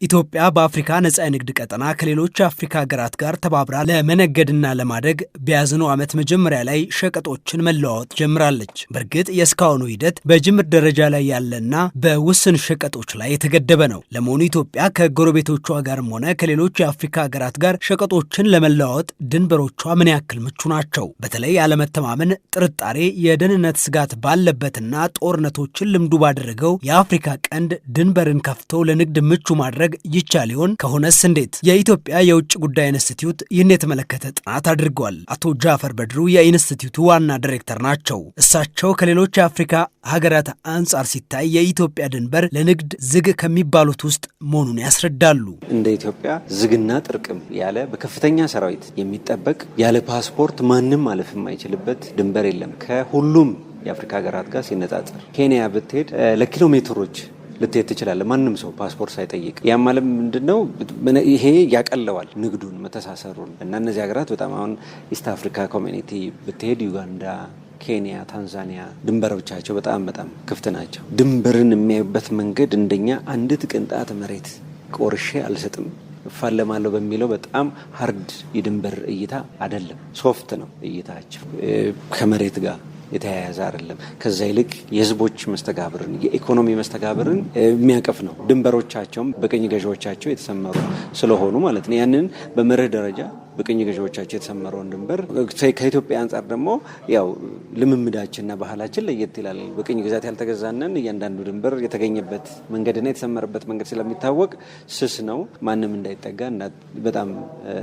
ኢትዮጵያ በአፍሪካ ነጻ የንግድ ቀጠና ከሌሎች አፍሪካ ሀገራት ጋር ተባብራ ለመነገድና ለማደግ በያዝነው ዓመት መጀመሪያ ላይ ሸቀጦችን መለዋወጥ ጀምራለች። በእርግጥ የእስካሁኑ ሂደት በጅምር ደረጃ ላይ ያለና በውስን ሸቀጦች ላይ የተገደበ ነው። ለመሆኑ ኢትዮጵያ ከጎረቤቶቿ ጋርም ሆነ ከሌሎች የአፍሪካ ሀገራት ጋር ሸቀጦችን ለመለዋወጥ ድንበሮቿ ምን ያክል ምቹ ናቸው? በተለይ ያለመተማመን፣ ጥርጣሬ፣ የደህንነት ስጋት ባለበትና ጦርነቶችን ልምዱ ባደረገው የአፍሪካ ቀንድ ድንበርን ከፍቶ ለንግድ ምቹ ማድረግ ይቻል ይሆን? ከሆነስ እንዴት? የኢትዮጵያ የውጭ ጉዳይ ኢንስቲትዩት ይህን የተመለከተ ጥናት አድርጓል። አቶ ጃፈር በድሩ የኢንስቲትዩቱ ዋና ዳይሬክተር ናቸው። እሳቸው ከሌሎች የአፍሪካ ሀገራት አንጻር ሲታይ የኢትዮጵያ ድንበር ለንግድ ዝግ ከሚባሉት ውስጥ መሆኑን ያስረዳሉ። እንደ ኢትዮጵያ ዝግና ጥርቅም ያለ በከፍተኛ ሰራዊት የሚጠበቅ ያለ ፓስፖርት ማንም ማለፍ የማይችልበት ድንበር የለም ከሁሉም የአፍሪካ ሀገራት ጋር ሲነጻጸር። ኬንያ ብትሄድ ለኪሎሜትሮች ልትሄድ ትችላለህ፣ ማንም ሰው ፓስፖርት ሳይጠይቅ። ያም ማለት ምንድነው? ይሄ ያቀለዋል ንግዱን፣ መተሳሰሩን እና እነዚህ ሀገራት በጣም አሁን ኢስት አፍሪካ ኮሚኒቲ ብትሄድ ዩጋንዳ፣ ኬንያ፣ ታንዛኒያ ድንበሮቻቸው በጣም ክፍት ናቸው። ድንበርን የሚያዩበት መንገድ እንደኛ አንዲት ቅንጣት መሬት ቆርሼ አልሰጥም እፋለማለሁ በሚለው በጣም ሀርድ የድንበር እይታ አይደለም። ሶፍት ነው እይታቸው፣ ከመሬት ጋር የተያያዘ አይደለም። ከዛ ይልቅ የህዝቦች መስተጋብርን፣ የኢኮኖሚ መስተጋብርን የሚያቀፍ ነው። ድንበሮቻቸውም በቅኝ ገዢዎቻቸው የተሰመሩ ስለሆኑ ማለት ነው። ያንን በመርህ ደረጃ በቅኝ ገዢዎቻቸው የተሰመረውን ድንበር ከኢትዮጵያ አንጻር ደግሞ ያው ልምምዳችንና ባህላችን ለየት ይላል። በቅኝ ግዛት ያልተገዛነን እያንዳንዱ ድንበር የተገኘበት መንገድና የተሰመረበት መንገድ ስለሚታወቅ ስስ ነው፣ ማንም እንዳይጠጋ በጣም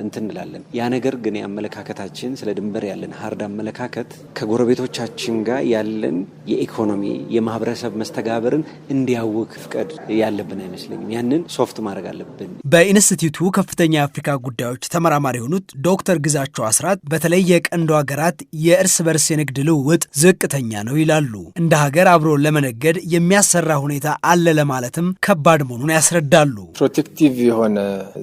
እንትን እንላለን። ያ ነገር ግን የአመለካከታችን ስለ ድንበር ያለን ሀርድ አመለካከት ከጎረቤቶቻችን ጋር ያለን የኢኮኖሚ የማህበረሰብ መስተጋብርን እንዲያውክ ፍቀድ ያለብን አይመስለኝም። ያንን ሶፍት ማድረግ አለብን። በኢንስቲትዩቱ ከፍተኛ የአፍሪካ ጉዳዮች ተመራማሪ የሆኑት ዶክተር ግዛቸው አስራት በተለይ የቀንዱ ሀገራት የእርስ በርስ የንግድ ልውውጥ ዝቅተኛ ነው ይላሉ። እንደ ሀገር አብሮ ለመነገድ የሚያሰራ ሁኔታ አለ ለማለትም ከባድ መሆኑን ያስረዳሉ። ፕሮቴክቲቭ የሆነ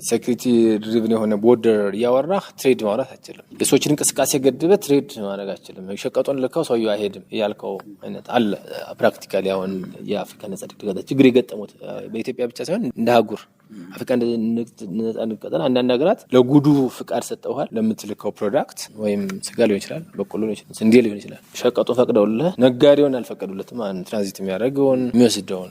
ሴኩሪቲ ድሪቭን የሆነ ቦርደር እያወራህ ትሬድ ማውራት አይችልም። የሰዎችን እንቅስቃሴ ገድበህ ትሬድ ማድረግ አይችልም። ሸቀጡን ልከው ሰውዬው አይሄድም ያልከው አይነት አለ። ፕራክቲካሊ አሁን የአፍሪካ ነጻ ንግድ ችግር የገጠሙት በኢትዮጵያ ብቻ ሳይሆን እንደ አህጉር አፍሪካ ነጻ ንግድ ቀጠና አንዳንድ ሀገራት ለጉዱ ፍቃድ ሰጠውሃል ለምትልከው ፕሮዳክት ወይም ስጋ ሊሆን ይችላል፣ በቆሎ ሊሆን ይችላል፣ ስንዴ ሊሆን ይችላል። ሸቀጡ ፈቅደውልህ ነጋዴውን አልፈቀዱለትም። ትራንዚት የሚያደርገውን የሚወስደውን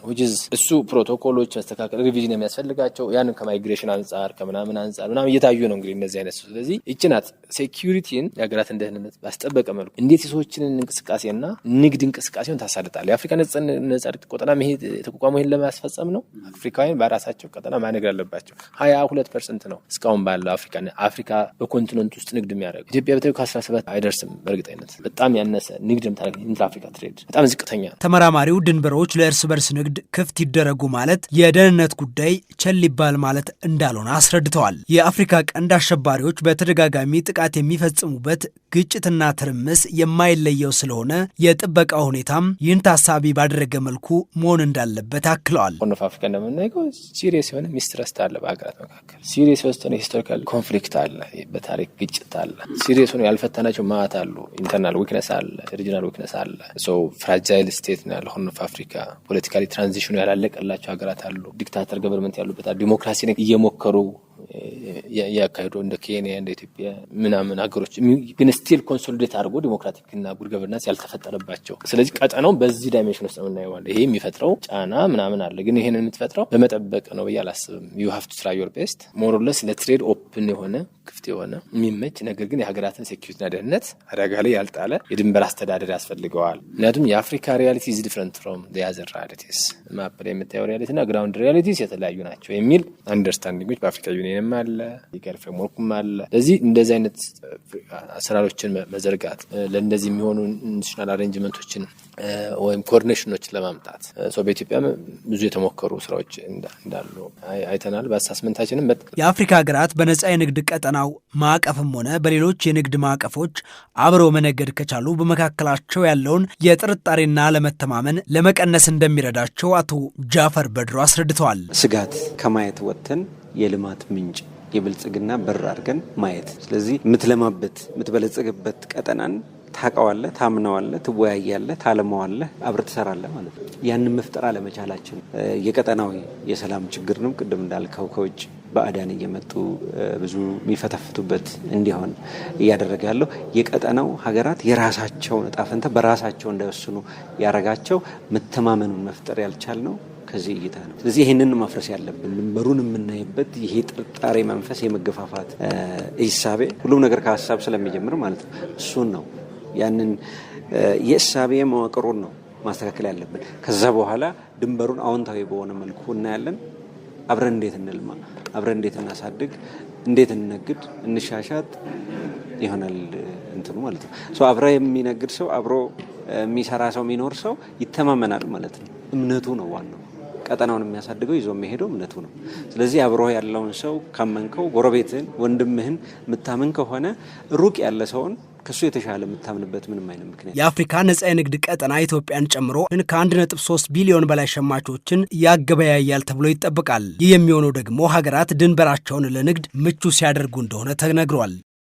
እሱ ፕሮቶኮሎች መስተካከል ሪቪዥን የሚያስፈልጋቸው ያንን ከማይግሬሽን አንጻር ከምናምን አንጻር ምናምን እየታዩ ነው እንግዲህ እነዚህ አይነት። ስለዚህ ይችናት ሴኪዩሪቲን የሀገራትን ደህንነት ባስጠበቀ መልኩ እንዴት የሰዎችን እንቅስቃሴና ንግድ እንቅስቃሴውን ታሳልጣል። የአፍሪካ ነጻ ንግድ ቀጠና መሄድ የተቋቋመው ይሄን ለማስፈጸም ነው። አፍሪካውያን በራሳቸው ቀጠና ማነግ አለባቸው። 22% ነው እስካሁን ባለው አፍሪካ በኮንቲኔንት ውስጥ ንግድ የሚያደርግ። ኢትዮጵያ በተለይ ከ17 አይደርስም። በእርግጠኝነት በጣም ያነሰ ንግድ የምታደርግ ኢንትራ አፍሪካ ትሬድ በጣም ዝቅተኛ ነው። ተመራማሪው ድንበሮች ለእርስ በርስ ንግድ ክፍት ይደረጉ ማለት የደህንነት ጉዳይ ቸል ይባል ማለት እንዳልሆነ አስረድተዋል። የአፍሪካ ቀንድ አሸባሪዎች በተደጋጋሚ ጥቃት የሚፈጽሙበት ግጭትና ትርምስ የማይለየው ስለሆነ የጥበቃ ሁኔታም ይህን ታሳቢ ባደረገ መልኩ መሆን እንዳለበት አክለዋል። ሆርን ኦፍ አፍሪካ እንደምናየው ሲሪየስ የሆነ ሚስትረስት አለ በሀገራት መካከል። ሲሪየስ የሆነ ሂስቶሪካል ኮንፍሊክት አለ፣ በታሪክ ግጭት አለ። ሲሪየስ ሆኖ ያልፈተናቸው ማዕት አሉ። ኢንተርናል ዊክነስ አለ፣ ሪጂናል ዊክነስ አለ። ፍራጃይል ስቴት ነው ያለው ሆርን ኦፍ አፍሪካ። ፖለቲካሊ ትራንዚሽኑ ያላለቀላቸው ሀገራት አሉ። ዲክታተር ገቨርንመንት ያሉበት ዲሞክራሲ እየሞከሩ ያካሄዱ እንደ ኬንያ እንደ ኢትዮጵያ ምናምን ሀገሮች ግን ስቲል ኮንሶሊዴት አድርጎ ዲሞክራቲክና ጉድ ገቨርናንስ ያልተፈጠረባቸው። ስለዚህ ቀጠናው በዚህ ዳይሜንሽን ውስጥ ነው የምናየው። ይሄ የሚፈጥረው ጫና ምናምን አለ፣ ግን ይሄንን የምትፈጥረው በመጠበቅ ነው ብዬ አላስብም። ዩ ሃቭ ቱ ትራይ ዮር ቤስት ሞር ኦር ለስ ለትሬድ ኦፕን የሆነ ክፍት የሆነ የሚመች ነገር ግን የሀገራትን ሴኩሪቲና ደህንነት አደጋ ላይ ያልጣለ የድንበር አስተዳደር ያስፈልገዋል። ምክንያቱም የአፍሪካ ሪያሊቲ ኢዝ ዲፍረንት ፍሮም ዘ አዘር ሪያሊቲስ። ማፕ ላይ የምታየው ሪያሊቲና ግራውንድ ሪያሊቲስ የተለያዩ ናቸው የሚል አንደርስታንዲንጎች በአፍሪካ ዩኒየንም አለ፣ የጋር ፍሬምወርክም አለ። ስለዚህ እንደዚህ አይነት አሰራሮችን መዘርጋት ለእነዚህ የሚሆኑ ኢንስቲቱሽናል አሬንጅመንቶችን ወይም ኮኦርዲኔሽኖችን ለማምጣት በኢትዮጵያ ብዙ የተሞከሩ ስራዎች እንዳሉ አይተናል። በአሳስመንታችንም የአፍሪካ ሀገራት በነጻ የንግድ ቀጠናው ማዕቀፍም ሆነ በሌሎች የንግድ ማዕቀፎች አብረው መነገድ ከቻሉ በመካከላቸው ያለውን የጥርጣሬና ለመተማመን ለመቀነስ እንደሚረዳቸው አቶ ጃፈር በድሩ አስረድተዋል። ስጋት ከማየት ወጥተን የልማት ምንጭ የብልጽግና በር አድርገን ማየት። ስለዚህ የምትለማበት የምትበለጽግበት ቀጠናን ታውቀዋለህ፣ ታምነዋለህ፣ ትወያያለህ፣ ታለመዋለህ፣ አብረህ ትሰራለህ ማለት ነው። ያንን መፍጠር አለመቻላችን የቀጠናዊ የሰላም ችግር ነው። ቅድም እንዳልከው ከውጭ ባዕዳን እየመጡ ብዙ የሚፈተፍቱበት እንዲሆን እያደረገ ያለው የቀጠናው ሀገራት የራሳቸውን እጣ ፈንታ በራሳቸው እንዳይወስኑ ያረጋቸው መተማመኑን መፍጠር ያልቻልነው ከዚህ እይታ ነው። ስለዚህ ይህንን ማፍረስ ያለብን ድንበሩን የምናይበት ይሄ ጥርጣሬ መንፈስ፣ የመገፋፋት እሳቤ ሁሉም ነገር ከሀሳብ ስለሚጀምር ማለት ነው። እሱን ነው ያንን የእሳቤ መዋቅሩን ነው ማስተካከል ያለብን። ከዛ በኋላ ድንበሩን አዎንታዊ በሆነ መልኩ እናያለን። አብረን እንዴት እንልማ፣ አብረን እንዴት እናሳድግ፣ እንዴት እንነግድ፣ እንሻሻጥ ይሆናል እንትኑ ማለት ነው። አብረ የሚነግድ ሰው፣ አብሮ የሚሰራ ሰው፣ የሚኖር ሰው ይተማመናል ማለት ነው። እምነቱ ነው ዋናው። ቀጠናውን የሚያሳድገው ይዞ የሚሄደው እምነቱ ነው። ስለዚህ አብሮ ያለውን ሰው ካመንከው፣ ጎረቤትህን፣ ወንድምህን የምታምን ከሆነ ሩቅ ያለ ሰውን ከሱ የተሻለ የምታምንበት ምንም አይነት ምክንያት። የአፍሪካ ነጻ የንግድ ቀጠና ኢትዮጵያን ጨምሮ ከ1.3 ቢሊዮን በላይ ሸማቾችን ያገበያያል ተብሎ ይጠበቃል። ይህ የሚሆነው ደግሞ ሀገራት ድንበራቸውን ለንግድ ምቹ ሲያደርጉ እንደሆነ ተነግሯል።